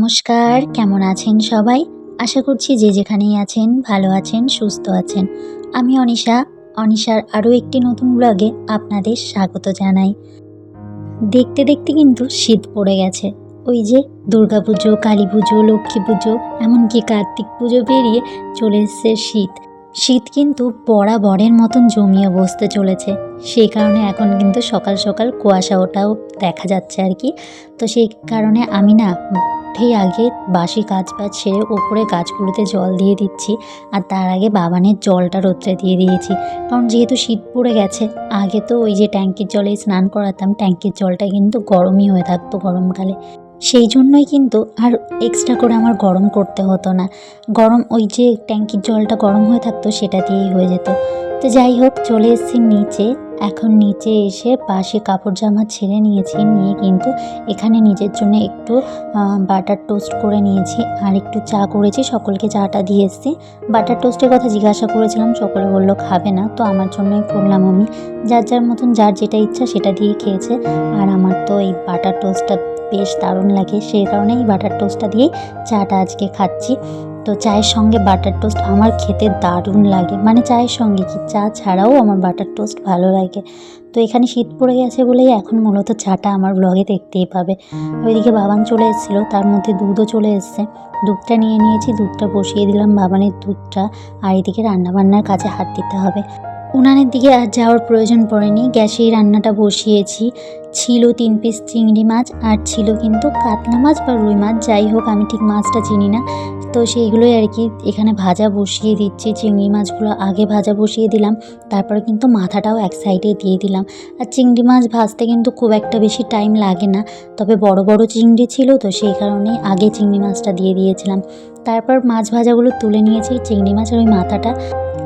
নমস্কার, কেমন আছেন সবাই? আশা করছি যে যেখানেই আছেন ভালো আছেন, সুস্থ আছেন। আমি অনিশা, অনিশার আরও একটি নতুন ব্লগে আপনাদের স্বাগত জানাই। দেখতে দেখতে কিন্তু শীত পড়ে গেছে। ওই যে দুর্গাপুজো, কালীপুজো, লক্ষ্মী পুজো, এমনকি কার্তিক পুজো পেরিয়ে চলে এসছে শীত। শীত কিন্তু বরাবরের মতন জমিয়ে বসতে চলেছে। সেই কারণে এখন কিন্তু সকাল সকাল কুয়াশা ওঠাও দেখা যাচ্ছে আর কি। তো সেই কারণে আমি না উঠেই আগে বাসি কাজ-বাজ সেরে ওপরে গাছগুলোতে জল দিয়ে দিচ্ছি। আর তার আগে বাবানের জলটা রোদ্রে দিয়ে দিয়েছি। কারণ যেহেতু শীত পড়ে গেছে, আগে তো ওই যে ট্যাঙ্কির জলেই স্নান করাতাম, ট্যাঙ্কির জলটা কিন্তু গরমই হয়ে থাকতো গরমকালে। সেই জন্যই কিন্তু আর এক্সট্রা করে আমার গরম করতে হতো না। গরম ওই যে ট্যাঙ্কির জলটা গরম হয়ে থাকতো সেটা দিয়েই হয়ে যেত। তো যাই হোক, চলে এসেছি নিচে। এখন নিচে এসে বাসি কাপড় জামা ছেড়ে নিয়েছি, নিয়ে কিন্তু এখানে নিজের জন্য একটু বাটার টোস্ট করে নিয়েছি আর একটু চা করেছি, সকলকে চাটা দিয়ে এসেছি। বাটার টোস্টের কথা জিজ্ঞাসা করেছিলাম, সকলে বললো খাবে না, তো আমার জন্যই করলাম আমি। যার যার মতন যার যেটা ইচ্ছা সেটা দিয়েই খেয়েছে। আর আমার তো এই বাটার টোস্টটা বেশ দারুণ লাগে, সেই কারণে এই বাটার টোস্টটা দিয়েই চাটা আজকে খাচ্ছি। তো চায়ের সঙ্গে বাটার টোস্ট আমার খেতে দারুণ লাগে, মানে চায়ের সঙ্গে কি, চা ছাড়াও আমার বাটার টোস্ট ভালো লাগে। তো এখানে শীত পড়ে গেছে বলেই এখন মূলত চাটা আমার ব্লগে দেখতেই পাবে। ওইদিকে বাবান চলে এসেছিলো, তার মধ্যে দুধও চলে এসছে। দুধটা নিয়ে নিয়েছি, দুধটা বসিয়ে দিলাম, বাবানের দুধটা। আর এদিকে রান্নাবান্নার কাজে হাত দিতে হবে। উনানের দিকে আর যাওয়ার প্রয়োজন পড়েনি, গ্যাসেই রান্নাটা বসিয়েছি। ছিল 3 পিস চিংড়ি মাছ, আর ছিল কিন্তু কাতলা মাছ বা রুই মাছ, যাই হোক আমি ঠিক মাছটা চিনি না। তো সেইগুলোই আর কি এখানে ভাজা বসিয়ে দিচ্ছি। চিংড়ি মাছগুলো আগে ভাজা বসিয়ে দিলাম, তারপরে কিন্তু মাথাটাও এক সাইডে দিয়ে দিলাম। আর চিংড়ি মাছ ভাজতে কিন্তু খুব একটা বেশি টাইম লাগে না, তবে বড় বড় চিংড়ি ছিল তো সেই কারণেই আগে চিংড়ি মাছটা দিয়ে দিয়েছিলাম। তারপর মাছ ভাজাগুলো তুলে নিয়েছি, চিংড়ি মাছের ওই মাথাটা।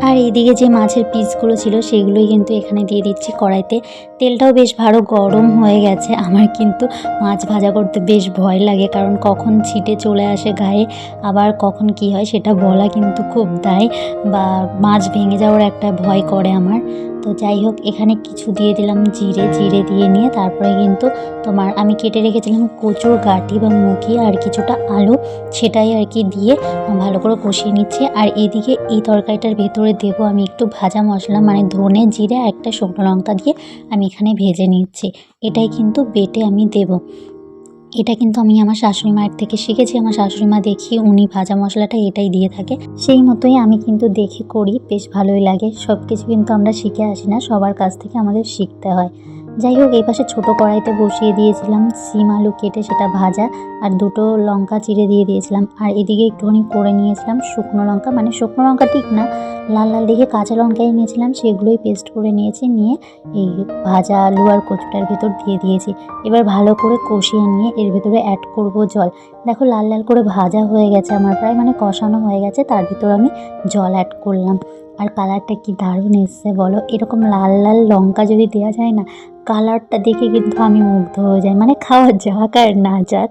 আর এইদিকে যে মাছের পিসগুলো ছিল সেগুলোই কিন্তু এখানে দিয়ে দিচ্ছি কড়াইতে। তেলটাও বেশ ভালো গরম হয়ে গেছে। আমার কিন্তু মাছ ভাজা করতে বেশ ভয় লাগে, কারণ কখন ছিটে চলে আসে গায়ে, আবার কখন কি হয় সেটা বলা কিন্তু খুব দায়, বা মাছ ভেঙে যাওয়ার একটা ভয় করে আমার। তো যাই হোক, এখানে কিছু দিয়ে দিলাম জিরে দিয়ে নিয়ে তারপরে কিন্তু আমি কেটে রেখেছিলাম কচুর গাঁটি বা মুখি আর কিছুটা আলু, সেটাই আর কি দিয়ে ভালো করে কষিয়ে নিচ্ছি। আর এদিকে এই তরকারিটার ভেতরে দেবো আমি একটু ভাজা মশলা, মানে ধনে জিরে আর একটা শুকনো লঙ্কা দিয়ে আমি এখানে ভেজে নিচ্ছি। এটাই কিন্তু বেটে আমি দেবো। এটা কিন্তু আমি আমার শাশুড়ি মায়ের থেকে শিখেছি। আমার শাশুড়ি মা দেখি উনি ভাজা মশলাটা এটাই দিয়ে থাকে, সেই মতোই আমি কিন্তু দেখে করি, বেশ ভালোই লাগে। সব কিছু কিন্তু আমরা শিখে আসি না, সবার কাছ থেকে আমাদের শিখতে হয়। যাই হোক, এই পাশে ছোটো কড়াইতে বসিয়ে দিয়েছিলাম সিম আলু কেটে সেটা ভাজা, আর দুটো লঙ্কা চিড়ে দিয়ে দিয়েছিলাম। আর এদিকে একটুখানি করে নিয়েছিলাম শুকনো লঙ্কা, মানে শুকনো লঙ্কা ঠিক না, লাল লাল দেখে কাঁচা লঙ্কাই নিয়েছিলাম, সেগুলোই পেস্ট করে নিয়েছি। নিয়ে এই ভাজা আলু আর কচুটার ভেতর দিয়ে দিয়েছি। এবার ভালো করে কষিয়ে নিয়ে এর ভেতরে অ্যাড করব জল। দেখো লাল লাল করে ভাজা হয়ে গেছে আমার, প্রায় মানে কষানো হয়ে গেছে, তার ভিতর আমি জল অ্যাড করলাম। আর কালারটা কি দারুণ এসছে বলো! এরকম লাল লাল লঙ্কা যদি দেওয়া যায় না, কালারটা দেখে কিন্তু আমি মুগ্ধ হয়ে যাই। মানে খাওয়া যাক আর না যাক,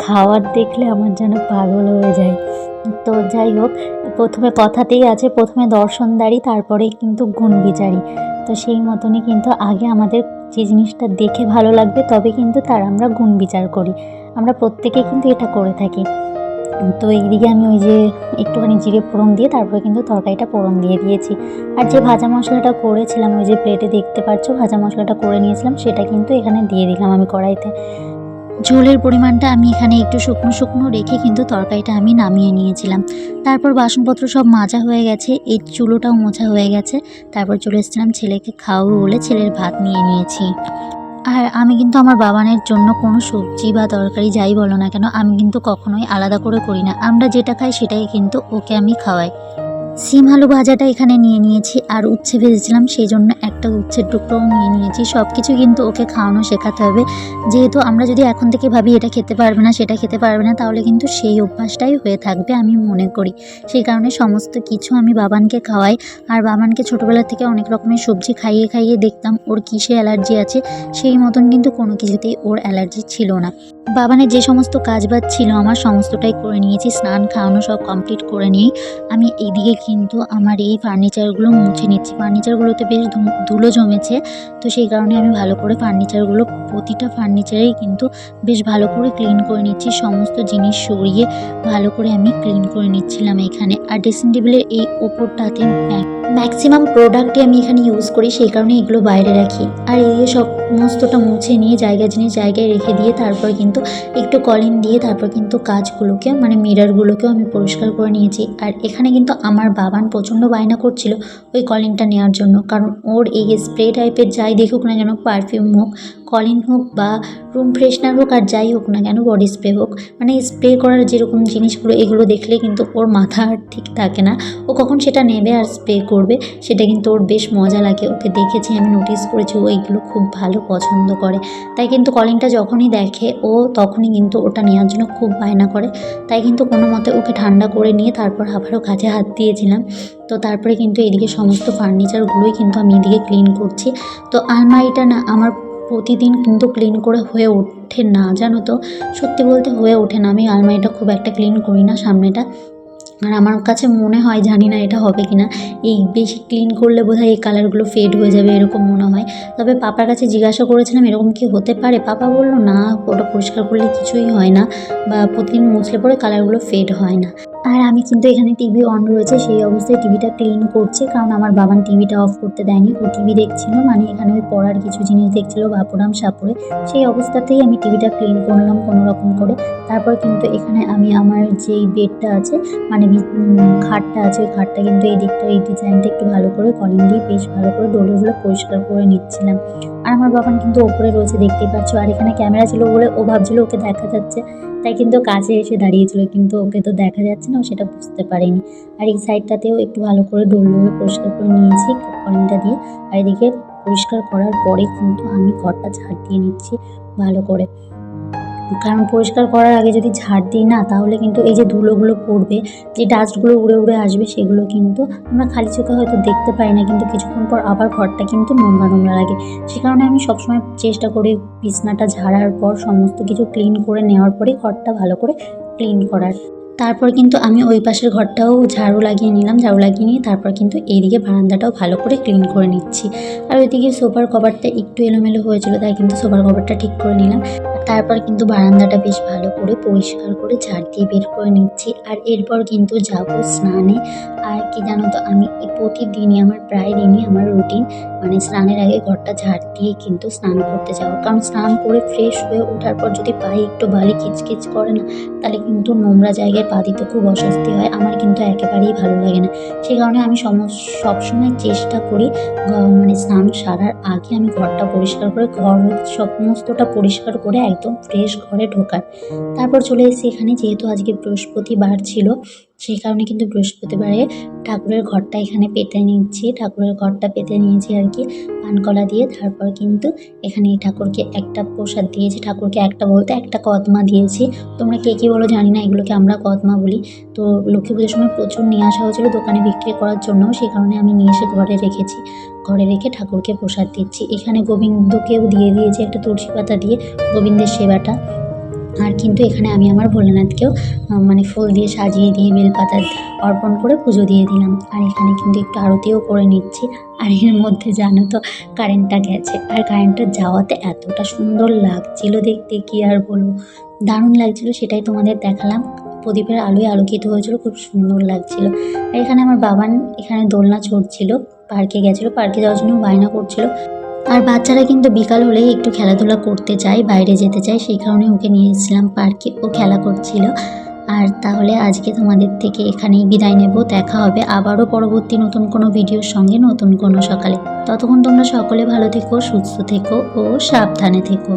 খাওয়ার দেখলে আমার যেন পাগল হয়ে যায়। তো যাই হোক, প্রথমে কথাতেই আছে, প্রথমে দর্শনদারি তারপরেই কিন্তু গুণ বিচারি। তো সেই মতনই কিন্তু আগে আমাদের যে জিনিসটা দেখে ভালো লাগবে তবে কিন্তু তার আমরা গুণ বিচার করি। আমরা প্রত্যেকে কিন্তু এটা করে থাকি। তো এইদিকে আমি ওই যে একটুখানি জিরে ফোড়ন দিয়ে তারপরে কিন্তু তরকারিটা ফোড়ন দিয়ে দিয়েছি। আর যে ভাজা মশলাটা করেছিলাম, ওই যে প্লেটে দেখতে পাচ্ছ ভাজা মশলাটা করে নিয়েছিলাম, সেটা কিন্তু এখানে দিয়ে দিলাম আমি কড়াইতে। ঝোলের পরিমাণটা আমি এখানে একটু শুকনো শুকনো রেখে কিন্তু তরকারিটা আমি নামিয়ে নিয়েছিলাম। তারপর বাসনপত্র সব মাজা হয়ে গেছে, এই চুলোটাও মোছা হয়ে গেছে। তারপর চলে এসেছিলাম ছেলেকে খাওয়াবো বলে, ছেলের ভাত নিয়ে নিয়েছি। আর আমি কিন্তু আমার বাবানের জন্য কোনো সবজি বা তরকারি যাই বলো না কেন, আমি কিন্তু কখনোই আলাদা করে করি না। আমরা যেটা খাই সেটাই কিন্তু ওকে আমি খাওয়াই। সিম আলু ভাজাটা এখানে নিয়ে নিয়েছি, আর উচ্ছে ভেজেছিলাম সেই জন্য একটা উচ্ছের টুকরোও নিয়ে নিয়েছি। সব কিছু কিন্তু ওকে খাওয়ানো শেখাতে হবে, যেহেতু আমরা যদি এখন থেকে ভাবি এটা খেতে পারবে না সেটা খেতে পারবে না, তাহলে কিন্তু সেই অভ্যাসটাই হয়ে থাকবে আমি মনে করি। সেই কারণে সমস্ত কিছু আমি বাবানকে খাওয়াই। আর বাবানকে ছোটোবেলা থেকে অনেক রকমের সবজি খাইয়ে খাইয়ে দেখতাম ওর কিসে অ্যালার্জি আছে, সেই মতন কিন্তু কোনো কিছুতেই ওর অ্যালার্জি ছিল না। বাবানের যে সমস্ত কাজবাজ ছিল আমার সমস্তটাই করে নিয়েছি, স্নান খাওয়ানো সব কমপ্লিট করে নিয়েই আমি এইদিকে কিন্তু আমার এই ফার্নিচারগুলো মুছে নিচ্ছি। ফার্নিচারগুলোতে বেশ ধুলো জমেছে, তো সেই কারণে আমি ভালো করে ফার্নিচারগুলো প্রতিটা ফার্নিচারেই কিন্তু বেশ ভালো করে ক্লিন করে নিচ্ছি। সমস্ত জিনিস সরিয়ে ভালো করে আমি ক্লিন করে নিচ্ছিলাম এখানে। আর ড্রেসিং টেবিলের এই ওপরটাতে ম্যাক্সিমাম প্রোডাক্টই আমি এখানে ইউজ করি, সেই কারণে এগুলো বাইরে রাখি। আর এই সমস্তটা মুছে নিয়ে জিনিস জায়গায় রেখে দিয়ে তারপর কিন্তু একটু কলিন দিয়ে তারপর কিন্তু কাঁচগুলোকে মানে মিররগুলোকেও আমি পরিষ্কার করে নিয়েছি। আর এখানে কিন্তু আমার বাবান প্রচণ্ড বায়না করছিল ওই কলিনটা নেওয়ার জন্য, কারণ ওর এই স্প্রে টাইপের যাই দেখুক না কেন, পারফিউম হোক, কলিন হোক বা রুম ফ্রেশনার হোক আর যাই হোক না কেন, বডি স্প্রে হোক, মানে স্প্রে করার যেরকম জিনিসগুলো এগুলো দেখলে কিন্তু ওর মাথা আর ঠিক থাকে না। ও কখন সেটা নেবে আর স্প্রে করবে সেটা কিন্তু ওর বেশ মজা লাগে। ওকে দেখেছি, আমি নোটিস করেছি ও এইগুলো খুব ভালো পছন্দ করে। তাই কিন্তু কলিনটা যখনই দেখে ও তখনই কিন্তু ওটা নেওয়ার জন্য খুব বায়না করে। তাই কিন্তু কোনো মতে ওকে ঠান্ডা করে নিয়ে তারপর আবারও কাজে হাত দিয়েছিলাম। তো তারপরে কিন্তু এদিকে সমস্ত ফার্নিচারগুলোই কিন্তু আমি এদিকে ক্লিন করছি। তো আলমারিটা না আমার প্রতিদিন কিন্তু ক্লিন করে হয়ে ওঠে না, জানো তো, সত্যি বলতে হয়ে ওঠে না। আমি আলমারিটা খুব একটা ক্লিন করি না সামনেটা। আর আমার কাছে মনে হয়, জানি না এটা হবে কি না, এই বেশি ক্লিন করলে বোধহয় এই কালারগুলো ফেড হয়ে যাবে এরকম মনে হয়। তবে পাপার কাছে জিজ্ঞাসা করেছিলাম এরকম কি হতে পারে, পাপা বলল না, ওটা পরিষ্কার করলে কিছুই হয় না বা প্রতিদিন মুছলে পরে কালারগুলো ফেড হয় না। আর আমি কিন্তু এখানে টিভি অন রয়েছে, সেই অবস্থায় টিভিটা ক্লিন করছি, কারণ আমার বাবান টিভিটা অফ করতে দেয়নি। ও টিভি দেখছিল, মানে এখানে ওই পড়ার কিছু জিনিস দেখছিল বাপুরাম সাপুরে, সেই অবস্থাতেই আমি টিভিটা ক্লিন করলাম কোনো রকম করে। তারপর কিন্তু এখানে আমি আমার যেই বেডটা আছে মানে খাটটা আছে, ওই খাটটা কিন্তু এই দিকটা এই ডিজাইনটা একটু ভালো করে কলিং দিয়ে বেশ ভালো করে ডোরগুলো পরিষ্কার করে নিচ্ছিলাম। আর আমার বাবান কিন্তু ওপরে রয়েছে, দেখতেই পাচ্ছ। আর এখানে ক্যামেরা ছিল বলে ও ভাবছিল ওকে দেখা যাচ্ছে, তাই কিন্তু কাছে এসে দাঁড়িয়েছিল, কিন্তু ওকে তো দেখা যাচ্ছে না, ও সেটা বুঝতে পারেনি। আর এই সাইডটাতেও একটু ভালো করে ডোরগুলো পরিষ্কার করে নিয়েছি কলিংটা দিয়ে। আর এদিকে পরিষ্কার করার পরে কিন্তু আমি ঘরটা ঝাড় দিয়ে নিচ্ছি ভালো করে, কারণ পরিষ্কার করার আগে যদি ঝাড় দিই না তাহলে কিন্তু এই যে ধুলোগুলো পড়বে, যে ডাস্টগুলো উড়ে উড়ে আসবে, সেগুলো কিন্তু আমরা খালি চোখে হয়তো দেখতে পাই না, কিন্তু কিছুক্ষণ পর আবার ঘরটা কিন্তু নোংরা নোংরা লাগে। সে কারণে আমি সবসময় চেষ্টা করি বিছনাটা ঝাড়ার পর সমস্ত কিছু ক্লিন করে নেওয়ার পরে ঘরটা ভালো করে ক্লিন করার। তারপর কিন্তু আমি ওই পাশের ঘরটাও ঝাড়ু লাগিয়ে নিলাম, ঝাড়ু লাগিয়ে নিয়ে তারপর কিন্তু এইদিকে বারান্দাটাও ভালো করে ক্লিন করে নিচ্ছি। আর ওইদিকে সোফার কভারটা একটু এলোমেলো হয়েছিল, তাই কিন্তু সোফার কভারটা ঠিক করে নিলাম। তারপর কিন্তু বারান্দাটা বেশ ভালো করে পরিষ্কার করে ঝাড় দিয়ে বের করে নিচ্ছি। আর এরপর কিন্তু যাবো স্নানে। আর কি জানো তো, আমি প্রতিদিনই আমার প্রায় দিনই আমার রুটিন, মানে স্নানের আগে ঘরটা ঝাড় দিয়ে কিন্তু স্নান করতে যাবো, কারণ স্নান করে ফ্রেশ হয়ে ওঠার পর যদি পায়ে একটু বালি কিচকিচ করে না, তাহলে কিন্তু নোংরা জায়গায় পা দিতে খুব অস্বস্তি হয়। আমার কিন্তু একেবারেই ভালো লাগে না। সেই কারণে আমি সবসময় চেষ্টা করি মানে স্নান সারার আগে আমি ঘরটা পরিষ্কার করে ঘর সমস্তটা পরিষ্কার করে একদম ফ্রেশ ঘরে ঢোকার। তারপর চলে এসেছি এখানে, যেহেতু আজকে বৃহস্পতিবার ছিল, সেই কারণে কিন্তু বৃহস্পতিবারে ঠাকুরের ঘরটা এখানে পেতে নিচ্ছি। ঠাকুরের ঘরটা পেতে নিয়েছি আর কি পানকলা দিয়ে। তারপর কিন্তু এখানে এই ঠাকুরকে একটা প্রসাদ দিয়েছি, ঠাকুরকে একটা বলতে একটা কদমা দিয়েছি। তোমরা কে কী বলো জানি না, এগুলোকে আমরা কদমা বলি। তো লক্ষ্মী পুজোর সময় প্রচুর নিয়ে আসা হয়েছিল দোকানে বিক্রি করার জন্য, সেই কারণে আমি নিয়ে এসে ঘরে রেখেছি। ঘরে রেখে ঠাকুরকে প্রসাদ দিচ্ছি। এখানে গোবিন্দকেও দিয়ে দিয়েছি একটা তুলসী পাতা দিয়ে, গোবিন্দের সেবাটা। আর কিন্তু এখানে আমি আমার ভোলানাথকেও মানে ফুল দিয়ে সাজিয়ে দিয়ে বেলপাতা অর্পণ করে পুজো দিয়ে দিলাম। আর এখানে কিন্তু একটু আরতিও করে নিচ্ছি। আর এর মধ্যে জানো তো কারেন্টটা গেছে, আর কারেন্টটা যাওয়াতে এতটা সুন্দর লাগছিল দেখতে, কি আর বলবো, দারুণ লাগছিল, সেটাই তোমাদের দেখালাম। প্রদীপের আলোয় আলোকিত হয়েছিল, খুব সুন্দর লাগছিল। আর এখানে আমার বাবান এখানে দোলনা চড়ছিল, পার্কে গেছিলো, পার্কে যাওয়ার জন্য বায়না করছিল। আর বাচ্চারা কিন্তু বিকাল হলেই একটু খেলাধুলা করতে চায়, বাইরে যেতে চায়, সেই কারণে ওকে নিয়ে এসেছিলাম পার্কে, ও খেলা করছিল। আর তাহলে আজকে তোমাদের থেকে এখানেই বিদায় নেব। দেখা হবে আবারও পরবর্তী নতুন কোনো ভিডিওর সঙ্গে নতুন কোনো সকালে। ততক্ষণ তোমরা সকলে ভালো থেকো, সুস্থ থেকো ও সাবধানে থেকো।